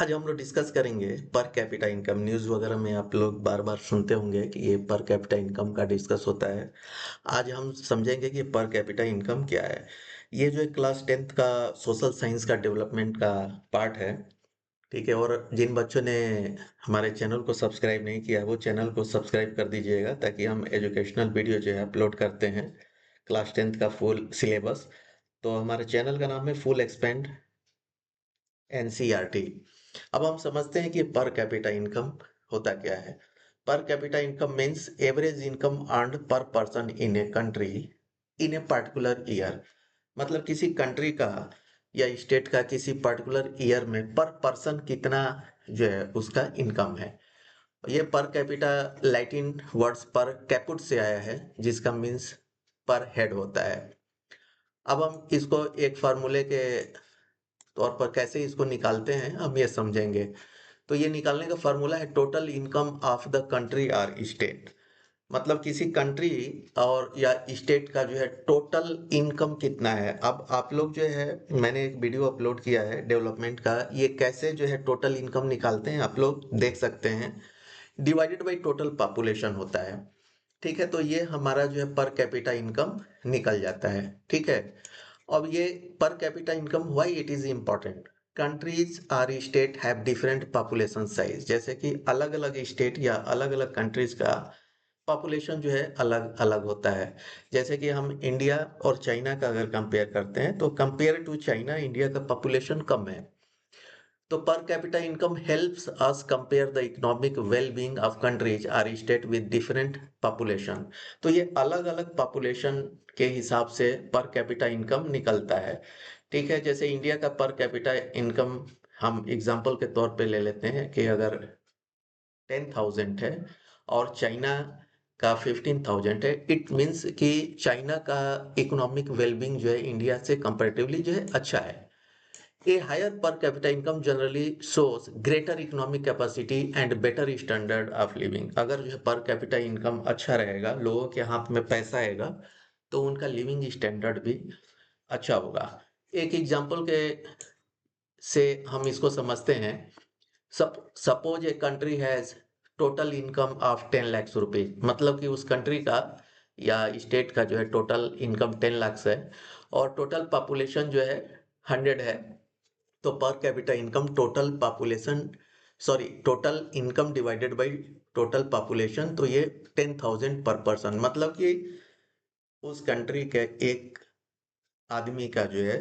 आज हम लोग डिस्कस करेंगे पर कैपिटा इनकम। न्यूज़ वगैरह में आप लोग बार बार सुनते होंगे कि ये पर कैपिटा इनकम का डिस्कस होता है। आज हम समझेंगे कि पर कैपिटा इनकम क्या है। ये जो है क्लास 10th का सोशल साइंस का डेवलपमेंट का पार्ट है। ठीक है, और जिन बच्चों ने हमारे चैनल को सब्सक्राइब नहीं किया वो चैनल को सब्सक्राइब कर दीजिएगा, ताकि हम एजुकेशनल वीडियो जो है अपलोड करते हैं क्लास 10th का फुल सिलेबस। तो हमारे चैनल का नाम है फुल एक्सपेंड एनसीईआरटी। अब हम समझते हैं कि पर कैपिटा इनकम होता क्या है। Per capita income means average income earned per person in a country in a particular year. मतलब किसी कंट्री का या स्टेट का किसी पर्टिकुलर ईयर में पर पर्सन कितना जो है उसका इनकम है। ये पर कैपिटा लैटिन वर्ड्स पर कैपुट से आया है, जिसका मीन्स पर हेड होता है। अब हम इसको एक फार्मूले के तौर पर कैसे इसको निकालते हैं हम ये समझेंगे। तो ये निकालने का फार्मूला है total income of the country और स्टेट। मतलब किसी कंट्री और या स्टेट का जो है टोटल इनकम कितना है। अब आप लोग जो है, मैंने एक वीडियो अपलोड किया है डेवलपमेंट का, ये कैसे जो है टोटल इनकम निकालते हैं आप लोग देख सकते हैं। डिवाइडेड बाई टोटल पॉपुलेशन होता है। ठीक है, तो ये हमारा जो है पर कैपिटा इनकम निकल जाता है। ठीक है, अब ये per capita income why it is important. Countries और state have different population size. जैसे कि अलग अलग स्टेट या अलग अलग कंट्रीज का पॉपुलेशन जो है अलग अलग होता है। जैसे कि हम इंडिया और चाइना का अगर कंपेयर करते हैं तो कंपेयर टू चाइना इंडिया का पॉपुलेशन कम है। तो पर capita income helps us compare the economic well being of countries और स्टेट विद डिफरेंट पॉपुलेशन। तो ये अलग अलग पॉपुलेशन के हिसाब से पर कैपिटा इनकम निकलता है। ठीक है, जैसे इंडिया का पर कैपिटा इनकम हम एग्जांपल के तौर पे ले लेते हैं कि अगर 10,000 है और चाइना का 15,000 है, इट मीन्स कि चाइना का इकोनॉमिक वेलबींग जो है इंडिया से कंपैरेटिवली जो है अच्छा है। A higher per capita income generally shows greater economic capacity and better standard of living। अगर जो है पर कैपिटा इनकम अच्छा रहेगा, लोगों के हाथ में पैसा आएगा, तो उनका लिविंग स्टैंडर्ड भी अच्छा होगा। एक एग्जांपल के से हम इसको समझते हैं। Suppose a country has total income of 10 lakh rupees. मतलब कि उस कंट्री का या स्टेट का जो है टोटल इनकम 10 लाख है और टोटल पॉपुलेशन जो है 100 है। तो पर capita income total population, sorry total income divided by total population, तो ये 10,000 पर पर्सन। मतलब कि उस कंट्री के एक आदमी का जो है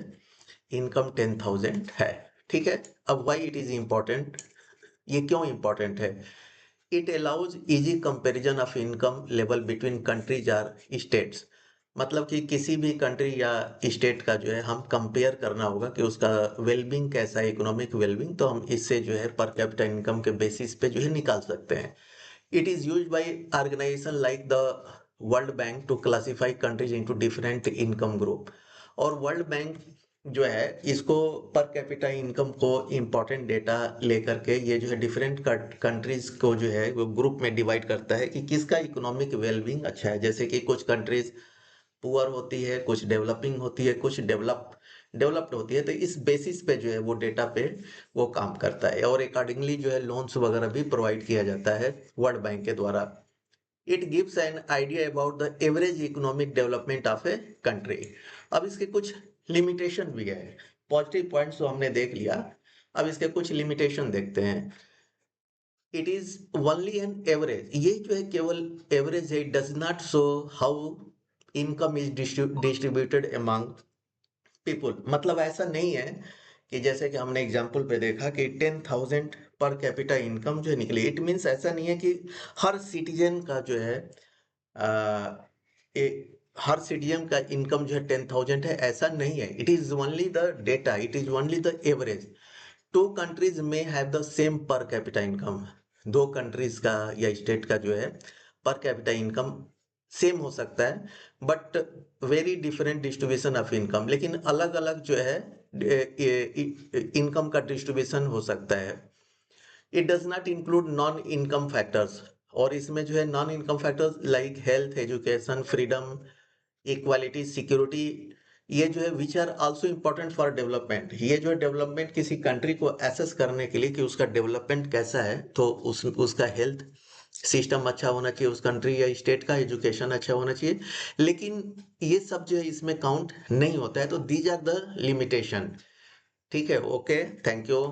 इनकम 10,000 है। ठीक है, अब व्हाई इट इज इम्पोर्टेंट, ये क्यों इम्पोर्टेंट है। It allows easy comparison of income level between countries और स्टेट्स। मतलब कि किसी भी कंट्री या स्टेट का जो है हम कंपेयर करना होगा कि उसका वेलबींग कैसा है, इकोनॉमिक वेलबींग, तो हम इससे जो है पर कैपिटा इनकम के बेसिस पे जो है निकाल सकते हैं। It is used by organization like the World Bank to classify countries into different income group. और वर्ल्ड बैंक जो है इसको पर कैपिटा इनकम को इम्पोर्टेंट डेटा लेकर के ये जो है डिफरेंट कंट्रीज को जो है वो ग्रुप में डिवाइड करता है कि किसका इकोनॉमिक वेलबींग अच्छा है। जैसे कि कुछ कंट्रीज पुअर होती है, कुछ डेवलपिंग होती है, कुछ डेवलप्ड होती है। तो इस बेसिस पे जो है वो डेटा पे वो काम करता है और अकॉर्डिंगली जो है लोन्स वगैरह भी प्रोवाइड किया जाता है वर्ल्ड बैंक के द्वारा। It gives an idea about the average economic development of a country. अब इसके कुछ लिमिटेशन भी है। पॉजिटिव पॉइंट्स तो हमने देख लिया, अब इसके कुछ लिमिटेशन देखते हैं। It is only an average, ये जो है केवल एवरेज है। It does not show how income is distributed among people. मतलब ऐसा नहीं है कि जैसे कि हमने एग्जांपल पे देखा कि 10,000 पर कैपिटा इनकम जो निकली, इट मीन्स ऐसा नहीं है कि हर सिटीजन का जो है आ, हर सिटीजन का इनकम जो है 10,000 है, ऐसा नहीं है। It is only the data, it is only the average. Two countries में have the same per capita income. दो कंट्रीज का या स्टेट का जो है पर कैपिटा इनकम सेम हो सकता है, but very different distribution of income. लेकिन अलग अलग जो है इनकम का डिस्ट्रीब्यूशन हो सकता है। It does not include non income factors. और इसमें जो है non income factors like health, education, freedom, equality, security, ये जो है which are also important for development, ये जो है डेवलपमेंट किसी कंट्री को एसेस करने के लिए कि उसका डेवलपमेंट कैसा है, तो उसका हेल्थ सिस्टम अच्छा होना चाहिए, उस कंट्री या स्टेट का एजुकेशन अच्छा होना चाहिए। लेकिन ये सब जो है इसमें काउंट नहीं होता है, तो दीज आर द लिमिटेशन। ठीक है, ओके, थैंक यू।